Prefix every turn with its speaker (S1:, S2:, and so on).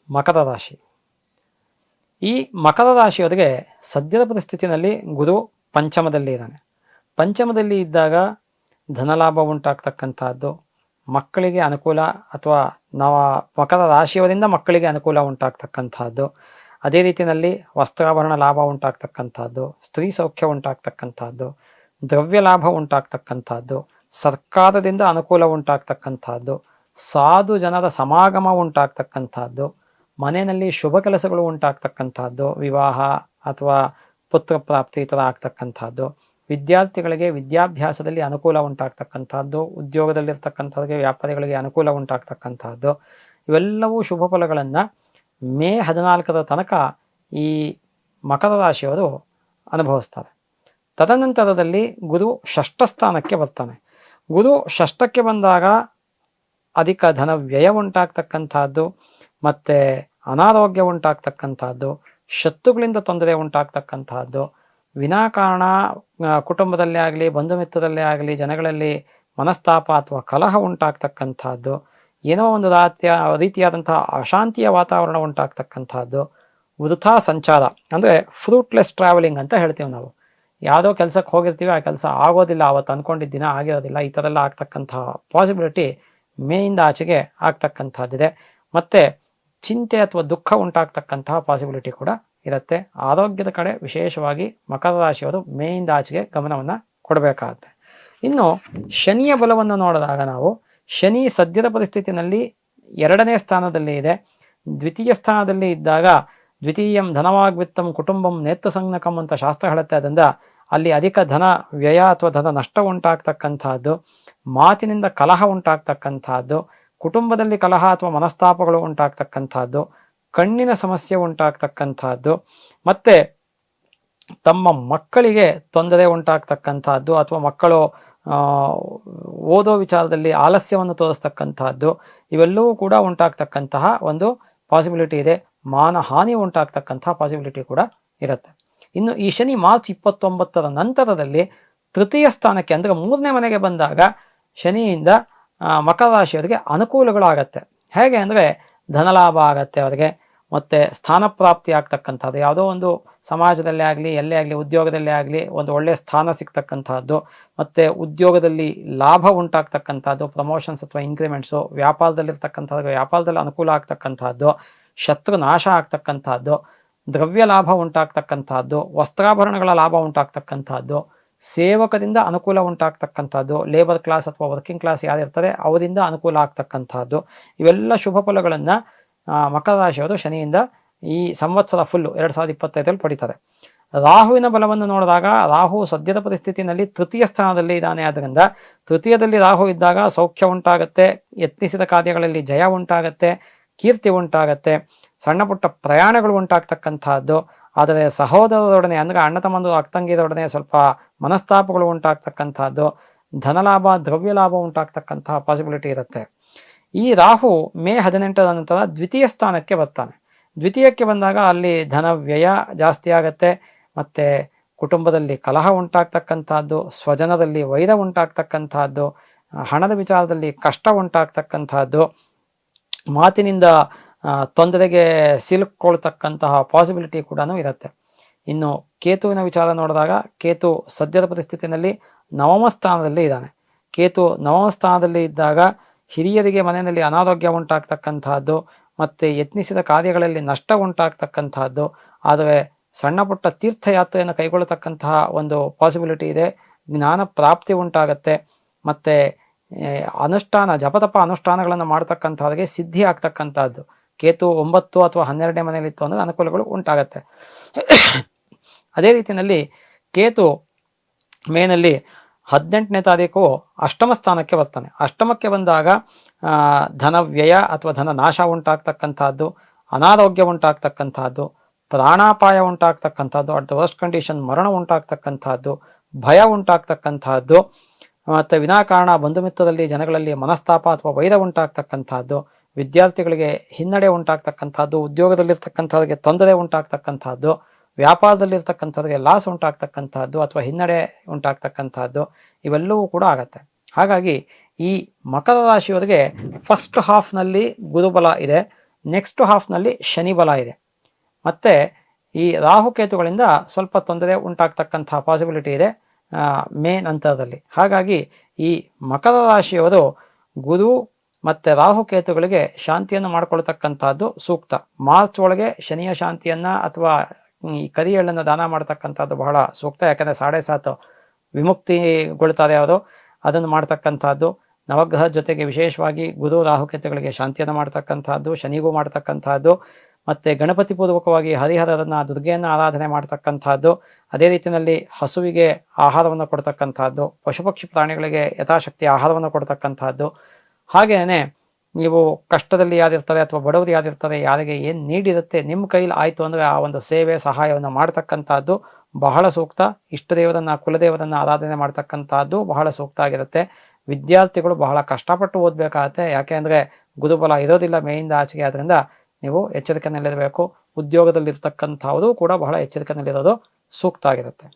S1: ಮಕರ ರಾಶಿ. ಈ ಮಕರ ರಾಶಿಯವರಿಗೆ ಸದ್ಯದ ಪರಿಸ್ಥಿತಿನಲ್ಲಿ ಗುರು ಪಂಚಮದಲ್ಲಿ ಇದ್ದಾನೆ. ಪಂಚಮದಲ್ಲಿ ಇದ್ದಾಗ ಧನಲಾಭ ಉಂಟಾಗ್ತಕ್ಕಂಥದ್ದು, ಮಕ್ಕಳಿಗೆ ಅನುಕೂಲ ಅಥವಾ ಮಕರ ರಾಶಿಯವರಿಂದ ಮಕ್ಕಳಿಗೆ ಅನುಕೂಲ ಉಂಟಾಗ್ತಕ್ಕಂಥದ್ದು, ಅದೇ ರೀತಿಯಲ್ಲಿ ವಸ್ತ್ರಾಭರಣ ಲಾಭ ಉಂಟಾಗ್ತಕ್ಕಂಥದ್ದು, ಸ್ತ್ರೀ ಸೌಖ್ಯ ಉಂಟಾಗ್ತಕ್ಕಂಥದ್ದು, ದ್ರವ್ಯ ಲಾಭ ಉಂಟಾಗ್ತಕ್ಕಂಥದ್ದು, ಸರ್ಕಾರದಿಂದ ಅನುಕೂಲ ಉಂಟಾಗ್ತಕ್ಕಂಥದ್ದು, ಸಾಧು ಜನರ ಸಮಾಗಮ ಉಂಟಾಗ್ತಕ್ಕಂಥದ್ದು, ಮನೆಯಲ್ಲಿ ಶುಭ ಕೆಲಸಗಳು ಉಂಟಾಗ್ತಕ್ಕಂಥದ್ದು, ವಿವಾಹ ಅಥವಾ ಪುತ್ರ ಪ್ರಾಪ್ತಿ ಈ ಥರ ಆಗ್ತಕ್ಕಂಥದ್ದು, ವಿದ್ಯಾರ್ಥಿಗಳಿಗೆ ವಿದ್ಯಾಭ್ಯಾಸದಲ್ಲಿ ಅನುಕೂಲ ಉಂಟಾಗ್ತಕ್ಕಂಥದ್ದು, ಉದ್ಯೋಗದಲ್ಲಿರ್ತಕ್ಕಂಥವ್ರಿಗೆ ವ್ಯಾಪಾರಿಗಳಿಗೆ ಅನುಕೂಲ ಉಂಟಾಗ್ತಕ್ಕಂಥದ್ದು, ಇವೆಲ್ಲವೂ ಶುಭ ಫಲಗಳನ್ನು ಮೇ 14ರ ತನಕ ಈ ಮಕರ ರಾಶಿಯವರು ಅನುಭವಿಸ್ತಾರೆ. ತದನಂತರದಲ್ಲಿ ಗುರು ಷಷ್ಠ ಸ್ಥಾನಕ್ಕೆ ಬರ್ತಾನೆ. ಗುರು ಷಷ್ಠಕ್ಕೆ ಬಂದಾಗ ಅಧಿಕ ಧನ ವ್ಯಯ ಉಂಟಾಗ್ತಕ್ಕಂಥದ್ದು, ಮತ್ತು ಅನಾರೋಗ್ಯ ಉಂಟಾಗ್ತಕ್ಕಂಥದ್ದು, ಶತ್ರುಗಳಿಂದ ತೊಂದರೆ ಉಂಟಾಗ್ತಕ್ಕಂಥದ್ದು, ವಿನಾಕಾರಣ ಕುಟುಂಬದಲ್ಲೇ ಆಗಲಿ ಬಂಧು ಮಿತ್ರದಲ್ಲೇ ಆಗಲಿ ಜನಗಳಲ್ಲಿ ಮನಸ್ತಾಪ ಅಥವಾ ಕಲಹ ಉಂಟಾಗ್ತಕ್ಕಂಥದ್ದು, ಏನೋ ಒಂದು ರೀತಿಯಾದಂತಹ ಅಶಾಂತಿಯ ವಾತಾವರಣ ಉಂಟಾಗ್ತಕ್ಕಂಥದ್ದು, ವೃಥಾ ಸಂಚಾರ ಅಂದರೆ ಫ್ರೂಟ್ಲೆಸ್ ಟ್ರಾವೆಲಿಂಗ್ ಅಂತ ಹೇಳ್ತೀವಿ ನಾವು. ಯಾವುದೋ ಕೆಲಸಕ್ಕೆ ಹೋಗಿರ್ತೀವಿ, ಆ ಕೆಲಸ ಆಗೋದಿಲ್ಲ, ಅವತ್ತು ಅಂದ್ಕೊಂಡಿದ್ದ ದಿನ ಆಗಿರೋದಿಲ್ಲ, ಈ ಥರ ಎಲ್ಲ ಆಗ್ತಕ್ಕಂತಹ ಪಾಸಿಬಿಲಿಟಿ ಮೇಯಿಂದ ಆಚೆಗೆ ಆಗ್ತಕ್ಕಂಥದ್ದಿದೆ. ಮತ್ತು ಚಿಂತೆ ಅಥವಾ ದುಃಖ ಉಂಟಾಗ್ತಕ್ಕಂತಹ ಪಾಸಿಬಿಲಿಟಿ ಕೂಡ ಇರುತ್ತೆ. ಆರೋಗ್ಯದ ಕಡೆ ವಿಶೇಷವಾಗಿ ಮಕರ ರಾಶಿಯವರು ಮೇಯಿಂದ ಆಚೆಗೆ ಗಮನವನ್ನು ಕೊಡಬೇಕಾಗುತ್ತೆ. ಇನ್ನು ಶನಿಯ ಬಲವನ್ನು ನೋಡಿದಾಗ ನಾವು ಶನಿ ಸದ್ಯದ ಪರಿಸ್ಥಿತಿನಲ್ಲಿ 2ನೇ ಸ್ಥಾನದಲ್ಲಿ ಇದೆ. ದ್ವಿತೀಯ ಸ್ಥಾನದಲ್ಲಿ ಇದ್ದಾಗ ದ್ವಿತೀಯಂ ಧನವಾಗ್ವಿತ್ತಂ ಕುಟುಂಬಂ ನೇತ್ರ ಸಂಜ್ಞಕಂ ಅಂತ ಶಾಸ್ತ್ರ ಹೇಳುತ್ತೆ. ಅದರಿಂದ ಅಲ್ಲಿ ಅಧಿಕ ಧನ ವ್ಯಯ ಅಥವಾ ಧನ ನಷ್ಟ ಉಂಟಾಗ್ತಕ್ಕಂಥದ್ದು, ಮಾತಿನಿಂದ ಕಲಹ ಉಂಟಾಗ್ತಕ್ಕಂಥದ್ದು, ಕುಟುಂಬದಲ್ಲಿ ಕಲಹ ಅಥವಾ ಮನಸ್ತಾಪಗಳು ಉಂಟಾಗ್ತಕ್ಕಂಥದ್ದು, ಕಣ್ಣಿನ ಸಮಸ್ಯೆ ಉಂಟಾಗ್ತಕ್ಕಂಥದ್ದು, ಮತ್ತು ತಮ್ಮ ಮಕ್ಕಳಿಗೆ ತೊಂದರೆ ಉಂಟಾಗ್ತಕ್ಕಂಥದ್ದು ಅಥವಾ ಮಕ್ಕಳು ಓದೋ ವಿಚಾರದಲ್ಲಿ ಆಲಸ್ಯವನ್ನು ತೋರಿಸ್ತಕ್ಕಂಥದ್ದು, ಇವೆಲ್ಲವೂ ಕೂಡ ಉಂಟಾಗ್ತಕ್ಕಂತಹ ಒಂದು ಪಾಸಿಬಿಲಿಟಿ ಇದೆ. ಮಾನಹಾನಿ ಉಂಟಾಗ್ತಕ್ಕಂತಹ ಪಾಸಿಬಿಲಿಟಿ ಕೂಡ ಇರುತ್ತೆ. ಇನ್ನು ಈ ಶನಿ ಮಾರ್ಚ್ 29ರ ನಂತರದಲ್ಲಿ ತೃತೀಯ ಸ್ಥಾನಕ್ಕೆ ಅಂದರೆ 3ನೇ ಮನೆಗೆ ಬಂದಾಗ ಶನಿಯಿಂದ ಮಕರ ರಾಶಿಯವರಿಗೆ ಅನುಕೂಲಗಳಾಗತ್ತೆ. ಹೇಗೆ ಅಂದರೆ ಧನಲಾಭ ಆಗತ್ತೆ ಅವರಿಗೆ, ಮತ್ತು ಸ್ಥಾನ ಪ್ರಾಪ್ತಿ ಆಗ್ತಕ್ಕಂಥದ್ದು, ಯಾವುದೋ ಒಂದು ಸಮಾಜದಲ್ಲೇ ಆಗಲಿ ಎಲ್ಲೇ ಆಗಲಿ ಉದ್ಯೋಗದಲ್ಲೇ ಆಗಲಿ ಒಂದು ಒಳ್ಳೆಯ ಸ್ಥಾನ ಸಿಗ್ತಕ್ಕಂಥದ್ದು, ಮತ್ತು ಉದ್ಯೋಗದಲ್ಲಿ ಲಾಭ ಉಂಟಾಗ್ತಕ್ಕಂಥದ್ದು, ಪ್ರಮೋಷನ್ಸ್ ಅಥವಾ ಇನ್ಕ್ರಿಮೆಂಟ್ಸು, ವ್ಯಾಪಾರದಲ್ಲಿರ್ತಕ್ಕಂಥದ್ದು ವ್ಯಾಪಾರದಲ್ಲಿ ಅನುಕೂಲ ಆಗ್ತಕ್ಕಂಥದ್ದು, ಶತ್ರು ನಾಶ ಆಗ್ತಕ್ಕಂಥದ್ದು, ದ್ರವ್ಯ ಲಾಭ ಉಂಟಾಗ್ತಕ್ಕಂಥದ್ದು, ವಸ್ತ್ರಾಭರಣಗಳ ಲಾಭ ಉಂಟಾಗ್ತಕ್ಕಂಥದ್ದು, ಸೇವಕದಿಂದ ಅನುಕೂಲ ಉಂಟಾಗ್ತಕ್ಕಂಥದ್ದು, ಲೇಬರ್ ಕ್ಲಾಸ್ ಅಥವಾ ವರ್ಕಿಂಗ್ ಕ್ಲಾಸ್ ಯಾರಿರ್ತಾರೆ ಅವರಿಂದ ಅನುಕೂಲ ಆಗ್ತಕ್ಕಂಥದ್ದು, ಇವೆಲ್ಲ ಶುಭ ಫಲಗಳನ್ನು ಮಕರ ರಾಶಿಯವರು ಶನಿಯಿಂದ ಈ ಸಂವತ್ಸರ ಫುಲ್ಲು 2025ರಲ್ಲಿ ಪಡಿತಾರೆ. ರಾಹುವಿನ ಬಲವನ್ನು ನೋಡಿದಾಗ ರಾಹು ಸದ್ಯದ ಪರಿಸ್ಥಿತಿನಲ್ಲಿ ತೃತೀಯ ಸ್ಥಾನದಲ್ಲಿ ಇದ್ದಾನೆ. ಆದ್ದರಿಂದ ತೃತೀಯದಲ್ಲಿ ರಾಹು ಇದ್ದಾಗ ಸೌಖ್ಯ ಉಂಟಾಗುತ್ತೆ, ಯತ್ನಿಸಿದ ಕಾರ್ಯಗಳಲ್ಲಿ ಜಯ ಉಂಟಾಗತ್ತೆ, ಕೀರ್ತಿ ಉಂಟಾಗತ್ತೆ, ಸಣ್ಣ ಪುಟ್ಟ ಪ್ರಯಾಣಗಳು ಉಂಟಾಗ್ತಕ್ಕಂಥದ್ದು. ಆದರೆ ಸಹೋದರರೊಡನೆ ಅಂದರೆ ಅಣ್ಣ ತಮ್ಮಂದು ಅಕ್ಕಂಗಿಯರೊಡನೆ ಸ್ವಲ್ಪ ಮನಸ್ತಾಪಗಳು ಉಂಟಾಗ್ತಕ್ಕಂಥದ್ದು, ಧನಲಾಭ ದ್ರವ್ಯ ಲಾಭ ಉಂಟಾಗ್ತಕ್ಕಂತಹ ಪಾಸಿಬಿಲಿಟಿ ಇರುತ್ತೆ. ಈ ರಾಹು ಮೇ 18ರ ನಂತರ ದ್ವಿತೀಯ ಸ್ಥಾನಕ್ಕೆ ಬರ್ತಾನೆ. ದ್ವಿತೀಯಕ್ಕೆ ಬಂದಾಗ ಅಲ್ಲಿ ಧನ ವ್ಯಯ ಜಾಸ್ತಿ ಆಗತ್ತೆ, ಮತ್ತು ಕುಟುಂಬದಲ್ಲಿ ಕಲಹ ಉಂಟಾಗ್ತಕ್ಕಂಥದ್ದು, ಸ್ವಜನದಲ್ಲಿ ವೈರ ಉಂಟಾಗ್ತಕ್ಕಂಥದ್ದು, ಹಣದ ವಿಚಾರದಲ್ಲಿ ಕಷ್ಟ ಉಂಟಾಗ್ತಕ್ಕಂಥದ್ದು, ಮಾತಿನಿಂದ ತೊಂದರೆಗೆ ಸಿಲುಕೊಳ್ತಕ್ಕಂತಹ ಪಾಸಿಬಿಲಿಟಿ ಕೂಡ ಇರುತ್ತೆ. ಇನ್ನು ಕೇತುವಿನ ವಿಚಾರ ನೋಡಿದಾಗ ಕೇತು ಸದ್ಯದ ಪರಿಸ್ಥಿತಿನಲ್ಲಿ 9ಮ ಸ್ಥಾನದಲ್ಲಿ ಇದ್ದಾನೆ. ಕೇತು 9ಮ ಸ್ಥಾನದಲ್ಲಿ ಇದ್ದಾಗ ಹಿರಿಯರಿಗೆ ಮನೆಯಲ್ಲಿ ಅನಾರೋಗ್ಯ ಉಂಟಾಗ್ತಕ್ಕಂಥದ್ದು, ಮತ್ತು ಯತ್ನಿಸಿದ ಕಾರ್ಯಗಳಲ್ಲಿ ನಷ್ಟ ಉಂಟಾಗ್ತಕ್ಕಂಥದ್ದು. ಆದರೆ ಸಣ್ಣ ಪುಟ್ಟ ತೀರ್ಥಯಾತ್ರೆಯನ್ನು ಕೈಗೊಳ್ಳತಕ್ಕಂತಹ ಒಂದು ಪಾಸಿಬಿಲಿಟಿ ಇದೆ. ಜ್ಞಾನ ಪ್ರಾಪ್ತಿ ಉಂಟಾಗತ್ತೆ, ಮತ್ತು ಜಪತಪ ಅನುಷ್ಠಾನಗಳನ್ನು ಮಾಡ್ತಕ್ಕಂಥವ್ರಿಗೆ ಸಿದ್ಧಿ ಆಗ್ತಕ್ಕಂಥದ್ದು. ಕೇತು 9 ಅಥವಾ 12ನೇ ಮನೆಯಲ್ಲಿತ್ತು ಅಂದರೆ ಅನುಕೂಲಗಳು ಉಂಟಾಗತ್ತೆ. ಅದೇ ರೀತಿಯಲ್ಲಿ ಕೇತು ಮೇನಲ್ಲಿ 18ನೇ ತಾರೀಕು ಅಷ್ಟಮ ಸ್ಥಾನಕ್ಕೆ ಬರ್ತಾನೆ. ಅಷ್ಟಮಕ್ಕೆ ಬಂದಾಗ ಧನ ವ್ಯಯ ಅಥವಾ ಧನ ನಾಶ ಉಂಟಾಗ್ತಕ್ಕಂಥದ್ದು, ಅನಾರೋಗ್ಯ ಉಂಟಾಗ್ತಕ್ಕಂಥದ್ದು, ಪ್ರಾಣಾಪಾಯ ಉಂಟಾಗ್ತಕ್ಕಂಥದ್ದು, ಅಟ್ ದ ವರ್ಸ್ಟ್ ಕಂಡೀಷನ್ ಮರಣ ಉಂಟಾಗ್ತಕ್ಕಂಥದ್ದು, ಭಯ ಉಂಟಾಗ್ತಕ್ಕಂಥದ್ದು, ಮತ್ತು ವಿನಾಕಾರಣ ಬಂಧು ಮಿತ್ರದಲ್ಲಿ ಜನಗಳಲ್ಲಿ ಮನಸ್ತಾಪ ಅಥವಾ ವೈರ ಉಂಟಾಗ್ತಕ್ಕಂಥದ್ದು, ವಿದ್ಯಾರ್ಥಿಗಳಿಗೆ ಹಿನ್ನಡೆ ಉಂಟಾಗ್ತಕ್ಕಂಥದ್ದು, ಉದ್ಯೋಗದಲ್ಲಿರ್ತಕ್ಕಂಥವ್ರಿಗೆ ತೊಂದರೆ ಉಂಟಾಗ್ತಕ್ಕಂಥದ್ದು, ವ್ಯಾಪಾರದಲ್ಲಿರ್ತಕ್ಕಂಥವ್ರಿಗೆ ಲಾಸ್ ಉಂಟಾಗ್ತಕ್ಕಂಥದ್ದು ಅಥವಾ ಹಿನ್ನಡೆ ಉಂಟಾಗ್ತಕ್ಕಂಥದ್ದು, ಇವೆಲ್ಲವೂ ಕೂಡ ಆಗತ್ತೆ. ಹಾಗಾಗಿ ಈ ಮಕರ ರಾಶಿಯವರಿಗೆ ಫಸ್ಟ್ ಹಾಫ್ನಲ್ಲಿ ಗುರುಬಲ ಇದೆ, ನೆಕ್ಸ್ಟ್ ಹಾಫ್ನಲ್ಲಿ ಶನಿ ಬಲ ಇದೆ. ಮತ್ತೆ ಈ ರಾಹುಕೇತುಗಳಿಂದ ಸ್ವಲ್ಪ ತೊಂದರೆ ಉಂಟಾಗ್ತಕ್ಕಂತಹ ಪಾಸಿಬಿಲಿಟಿ ಇದೆ ಮೇ ನಂತರದಲ್ಲಿ. ಹಾಗಾಗಿ ಈ ಮಕರ ರಾಶಿಯವರು ಗುರು ಮತ್ತೆ ರಾಹುಕೇತುಗಳಿಗೆ ಶಾಂತಿಯನ್ನು ಮಾಡಿಕೊಳ್ತಕ್ಕಂಥದ್ದು ಸೂಕ್ತ. ಮಾರ್ಚ್ ಒಳಗೆ ಶನಿಯ ಶಾಂತಿಯನ್ನ ಅಥವಾ ಈ ಕರಿ ಎಳ್ಳನ್ನು ದಾನ ಮಾಡ್ತಕ್ಕಂಥದ್ದು ಬಹಳ ಸೂಕ್ತ. ಯಾಕಂದ್ರೆ 7.5 ವಿಮುಕ್ತಿಗೊಳ್ತಾರೆ ಅವರು, ಅದನ್ನು ಮಾಡ್ತಕ್ಕಂಥದ್ದು. ನವಗ್ರಹ ಜೊತೆಗೆ ವಿಶೇಷವಾಗಿ ಗುರು ರಾಹುಕೇತುಗಳಿಗೆ ಶಾಂತಿಯನ್ನು ಮಾಡ್ತಕ್ಕಂಥದ್ದು, ಶನಿಗೂ ಮಾಡ್ತಕ್ಕಂಥದ್ದು. ಮತ್ತೆ ಗಣಪತಿ ಪೂರ್ವಕವಾಗಿ ಹರಿಹರರನ್ನ ದುರ್ಗೆಯನ್ನು ಆರಾಧನೆ ಮಾಡ್ತಕ್ಕಂಥದ್ದು. ಅದೇ ರೀತಿಯಲ್ಲಿ ಹಸುವಿಗೆ ಆಹಾರವನ್ನು ಕೊಡ್ತಕ್ಕಂಥದ್ದು, ಪಶುಪಕ್ಷಿ ಪ್ರಾಣಿಗಳಿಗೆ ಯಥಾಶಕ್ತಿ ಆಹಾರವನ್ನು ಕೊಡ್ತಕ್ಕಂಥದ್ದು. ಹಾಗೇನೆ ನೀವು ಕಷ್ಟದಲ್ಲಿ ಯಾರಿರ್ತಾರೆ ಅಥವಾ ಬಡವರು ಯಾರಿರ್ತಾರೆ, ಯಾರಿಗೆ ಏನು ನೀಡಿರುತ್ತೆ ನಿಮ್ಮ ಕೈಲಿ ಆಯಿತು ಅಂದರೆ ಆ ಒಂದು ಸೇವೆ ಸಹಾಯವನ್ನು ಮಾಡ್ತಕ್ಕಂಥದ್ದು ಬಹಳ ಸೂಕ್ತ. ಇಷ್ಟ ದೇವರನ್ನ ಕುಲದೇವರನ್ನ ಆರಾಧನೆ ಮಾಡ್ತಕ್ಕಂಥದ್ದು ಬಹಳ ಸೂಕ್ತ ಆಗಿರುತ್ತೆ. ವಿದ್ಯಾರ್ಥಿಗಳು ಬಹಳ ಕಷ್ಟಪಟ್ಟು ಓದಬೇಕಾಗತ್ತೆ. ಯಾಕೆ ಅಂದರೆ ಗುರುಬಲ ಇರೋದಿಲ್ಲ ಮೇಯಿಂದ ಆಚೆಗೆ. ಅದರಿಂದ ನೀವು ಎಚ್ಚರಿಕೆಯಲ್ಲಿರಬೇಕು. ಉದ್ಯೋಗದಲ್ಲಿರ್ತಕ್ಕಂಥವರು ಕೂಡ ಬಹಳ ಎಚ್ಚರಿಕೆಯಲ್ಲಿರೋದು ಸೂಕ್ತ ಆಗಿರುತ್ತೆ.